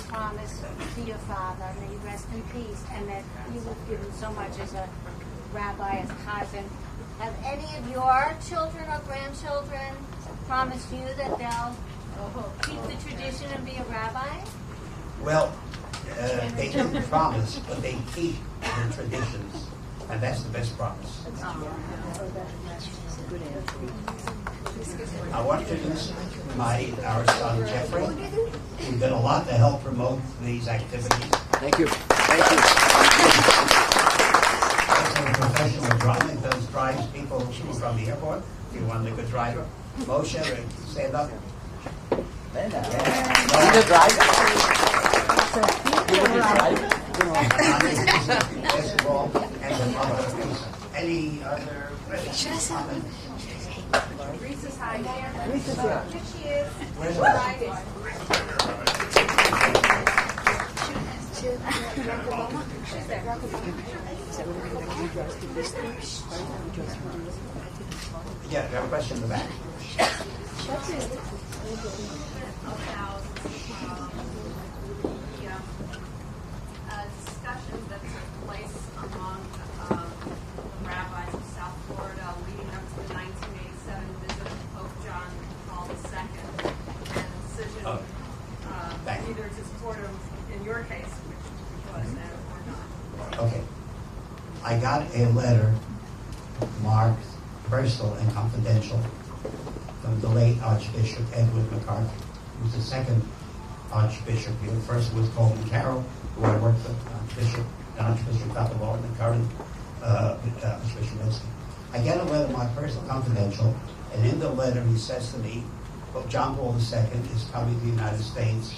promise to your father, may he rest in peace, and that you would give him so much as a rabbi, as a cousin. Have any of your children or grandchildren promised you that they'll keep the tradition and be a rabbi? Well, they didn't promise, but they keep the traditions, and that's the best promise. I want to introduce our son Jeffrey, who did a lot to help promote these activities. Thank you. Thank you. He's a professional driver, drives people from the airport. If you want a good driver, Moshe, stand up. You the driver? You the driver? Basketball and any other questions? Reese's high there. Reese's here. Here she is. Where's the riding? She's there. Yeah, you have a question in the back. Discussions that took place among the rabbis of South Florida leading up to the 1987 visit of Pope John Paul II and the decision either to support him in your case, which was that or not. Okay. I got a letter marked personal and confidential from the late Archbishop Edward McCarthy, who was the second Archbishop here. The first was Coleman Carroll, who I worked with, Archbishop Papelor, and the current Archbishop Winston. I get a letter marked personal confidential, and in the letter he says to me, Pope John Paul II is coming to the United States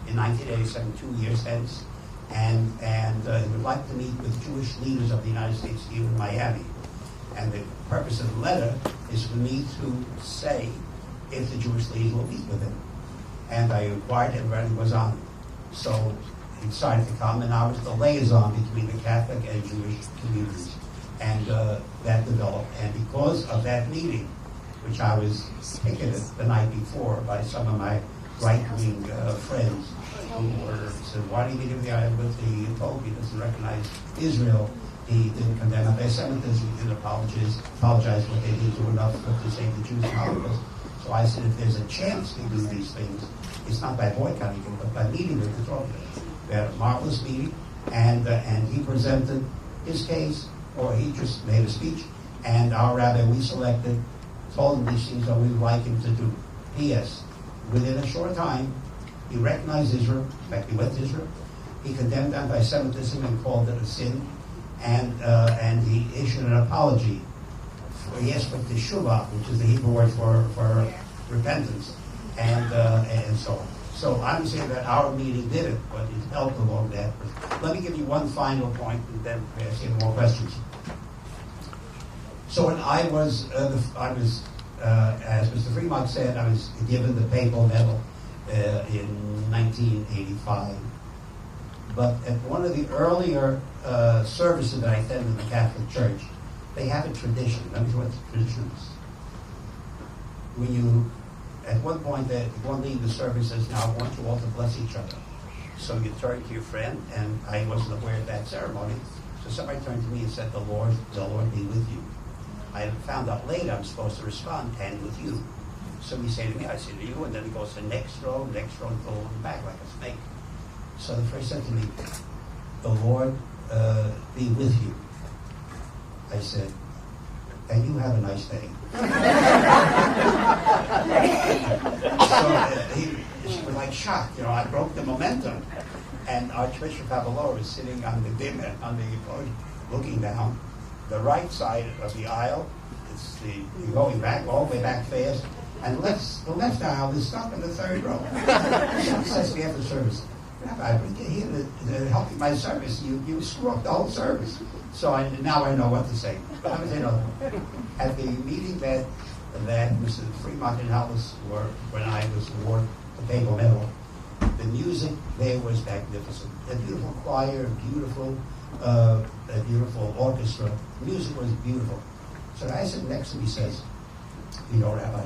in 1987, 2 years hence, and he would like to meet with Jewish leaders of the United States here in Miami. And the purpose of the letter is for me to say if the Jewish leaders will meet with him. And I inquired him whether he was on. So he decided to come, and I was the liaison between the Catholic and Jewish communities. And that developed. And because of that meeting, which I was ticketed the night before by some of my right-wing friends who said, why do you meet with the Pope? He doesn't recognize Israel. He didn't condemn anti-Semitism. He didn't apologize for what they didn't do enough to save the Jews' Holocaust. So I said, if there's a chance to do these things, it's not by boycotting them, but by meeting with the talk. We had a marvelous meeting, and he presented his case, or he just made a speech, and our rabbi we selected told him these things that we would like him to do. P.S. Within a short time, he recognized Israel. In fact, he went to Israel. He condemned anti-Semitism and called it a sin, and he issued an apology. He asked for teshuvah, which is the Hebrew word for repentance, and so on. So I'm saying that our meeting did it, but it helped along that. Let me give you one final point, and then ask you more questions. So when I was, as Mr. Fremont said, I was given the papal medal in 1985. But at one of the earlier services that I attended in the Catholic Church, they have a tradition. Let me tell you what the tradition is. When you, at one point, one leading the service says, now I want you all to bless each other. So you turn to your friend, and I wasn't aware of that ceremony. So somebody turned to me and said, the Lord be with you. I found out later I'm supposed to respond, and with you. So he said to me, I say to you, and then he goes to next row, and go on the back like a snake. So the first said to me, the Lord be with you. I said, and you have a nice day. So she was like shocked. You know, I broke the momentum. And Archbishop Papelor was sitting on the podium, looking down. The right side of the aisle, you're going back, all the way back fast. And the left aisle is stuck in the third row. She says to me after the service, Rabbi, we're here to help you my service. You screw up the whole service. So now I know what to say. But let me tell you, at the meeting that Mr. Fremont and Alice were, when I was awarded the papal medal, the music there was magnificent. A beautiful choir, a beautiful orchestra. The music was beautiful. So the guy sitting next to me says, you know, Rabbi,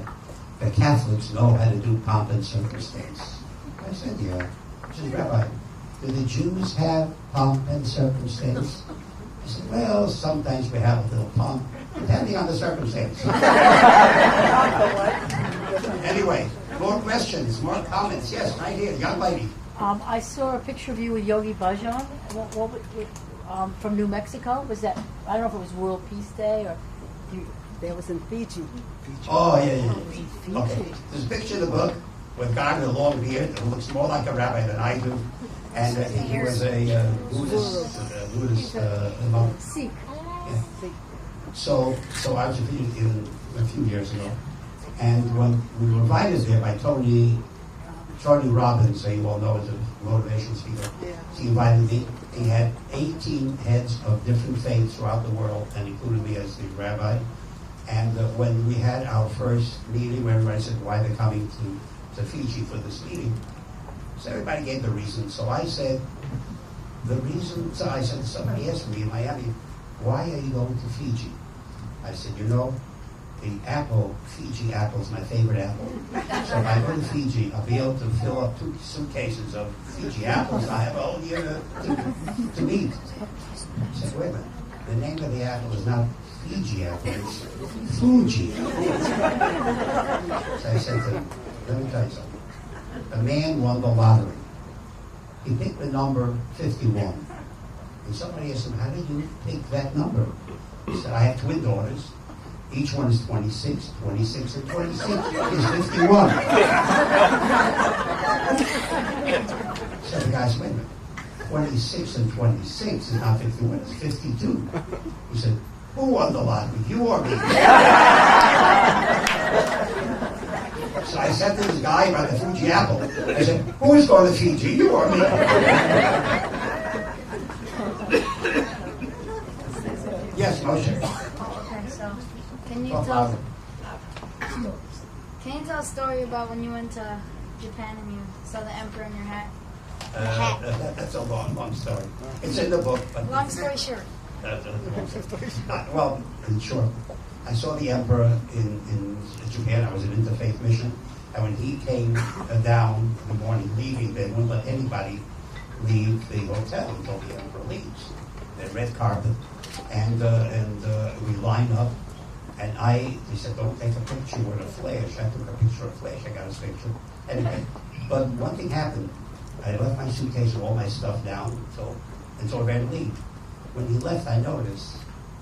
the Catholics know how to do pomp and circumstance. I said, yeah. She said, Rabbi, do the Jews have pomp and circumstance? I said, well, sometimes we have a little pomp, depending on the circumstance. Anyway, more questions, more comments. Yes, right here, young lady. I saw a picture of you with Yogi Bhajan. From New Mexico. Was that? I don't know if it was World Peace Day or. That was in Fiji. Oh, yeah. Okay. There's a picture in the book with a guy with a long beard who looks more like a rabbi than I do. And he was a Buddhist monk. Sikh. Yeah. So I was a few years ago. And when we were invited there by Tony Robbins, who you all know as a motivation speaker, he invited me. He had 18 heads of different faiths throughout the world, and included me as the rabbi. And when we had our first meeting, where everybody said why they're coming to Fiji for this meeting, so everybody gave the reason. So I said, somebody asked me in Miami, why are you going to Fiji? I said, the Fiji apple is my favorite apple. So if I go to Fiji, I'll be able to fill up 2 suitcases of Fiji apples, and I have a whole year to eat. I said, wait a minute, the name of the apple is not Fiji apple, it's Fuji. So I said to him, let me tell you something. A man won the lottery. He picked the number 51. And somebody asked him, how did you pick that number? He said, I have twin daughters. Each one is 26, 26, and 26 is 51. So the guy said, wait a minute, 26 and 26 is not 51, it's 52. He said, who won the lottery, you or me? So I said to this guy about the Fuji apple, I said, who is going to Fiji, you or me? Yes, Moshe. Okay, so can you tell a story about when you went to Japan and you saw the emperor in your hat? That's a long story. It's in the book. But Long story short. Well, in short, I saw the emperor in Japan. I was an interfaith mission. And when he came down in the morning leaving, they wouldn't let anybody leave the hotel until the emperor leaves. The red carpet. And we line up. And he said, don't take a picture with a flash. I took a picture of a flash. I got his picture. Anyway, but one thing happened. I left my suitcase and all my stuff down until I ran to leave. When he left, I noticed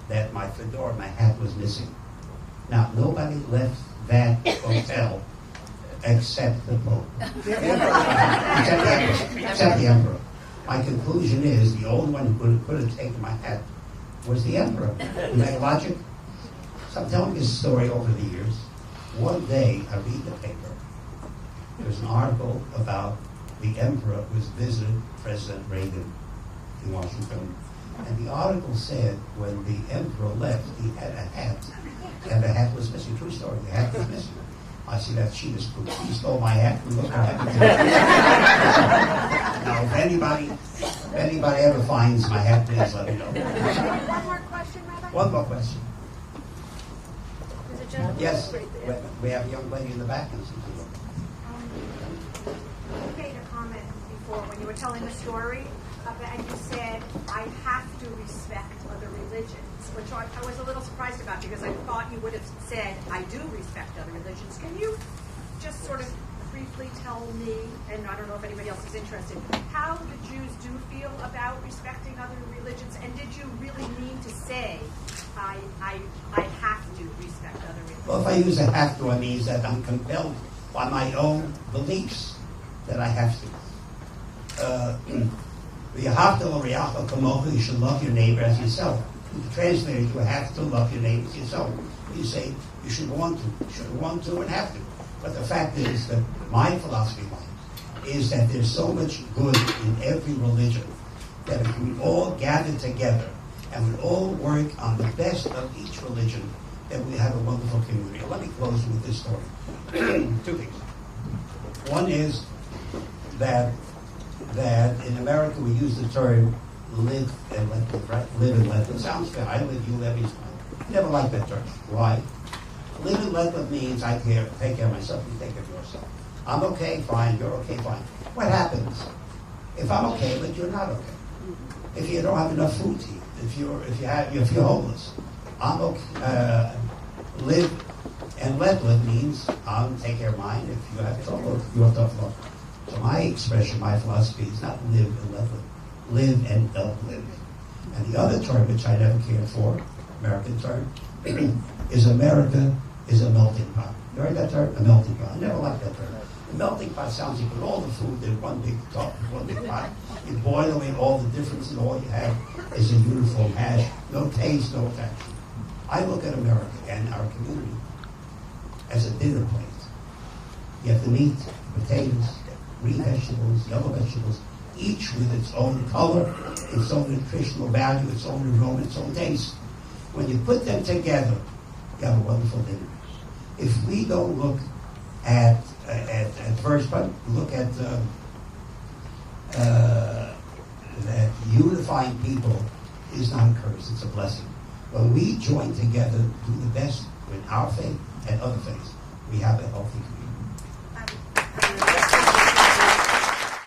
that my fedora, my hat, was missing. Now, nobody left that hotel except the Pope. except the Emperor. My conclusion is the only one who could have taken my hat was the Emperor. Is that logic? So I'm telling this story over the years. One day, I read the paper. There's an article about the Emperor was visiting President Reagan in Washington. And the article said when the Emperor left, he had a hat, and the hat was missing. True story, the hat was missing. I see that sheet is proof. He stole my hat. And look what happened to it. Now, if anybody ever finds my hat, please let me know. One more question, Rabbi? One more question. There's a gentleman Yes, right there. we have a young lady in the back. You made a comment before when you were telling the story, and you said, I have to respect other religions, which I was a little surprised about because I thought you would have said, I do respect other religions. Can you just sort of briefly tell me, and I don't know if anybody else is interested, how the Jews do feel about respecting other religions, and did you really mean to say, I have to respect other religions? Well, if I use a have to, it means that I'm compelled by my own beliefs that I have to. You should love your neighbor as yourself. Translated, you have to love your neighbor as yourself. You say you should want to, and have to. But the fact is that my philosophy of life is that there's so much good in every religion that if we all gather together and we all work on the best of each religion, then we have a wonderful community. Let me close with this story. Two things. One is that in America we use the term live and let live, right? Live and let live. Sounds fair. I live, you live, he's fine. Never like that term. Why? Live and let live means I take care of myself, you take care of yourself. I'm okay, fine, you're okay, fine. What happens If I'm okay, but you're not okay. If you don't have enough food to eat, if you're homeless, I'm okay. Live and let live means I'll take care of mine if you have trouble, if you're tough luck. So my expression, my philosophy is not live and let live. Live and help live. And the other term, which I never cared for, American term, is America is a melting pot. You heard that term? A melting pot. I never liked that term. A melting pot sounds you put all the food in one big cup, one big pot. You boil away all the difference, and all you have is a uniform hash. No taste, no affection. I look at America and our community as a dinner plate. You have the meat, potatoes, green vegetables, yellow vegetables, each with its own color, its own nutritional value, its own aroma, its own taste. When you put them together, you have a wonderful dinner. If we don't look at first, but look at that unifying people is not a curse, it's a blessing. When we join together, do the best with our faith and other faiths, we have a healthy community.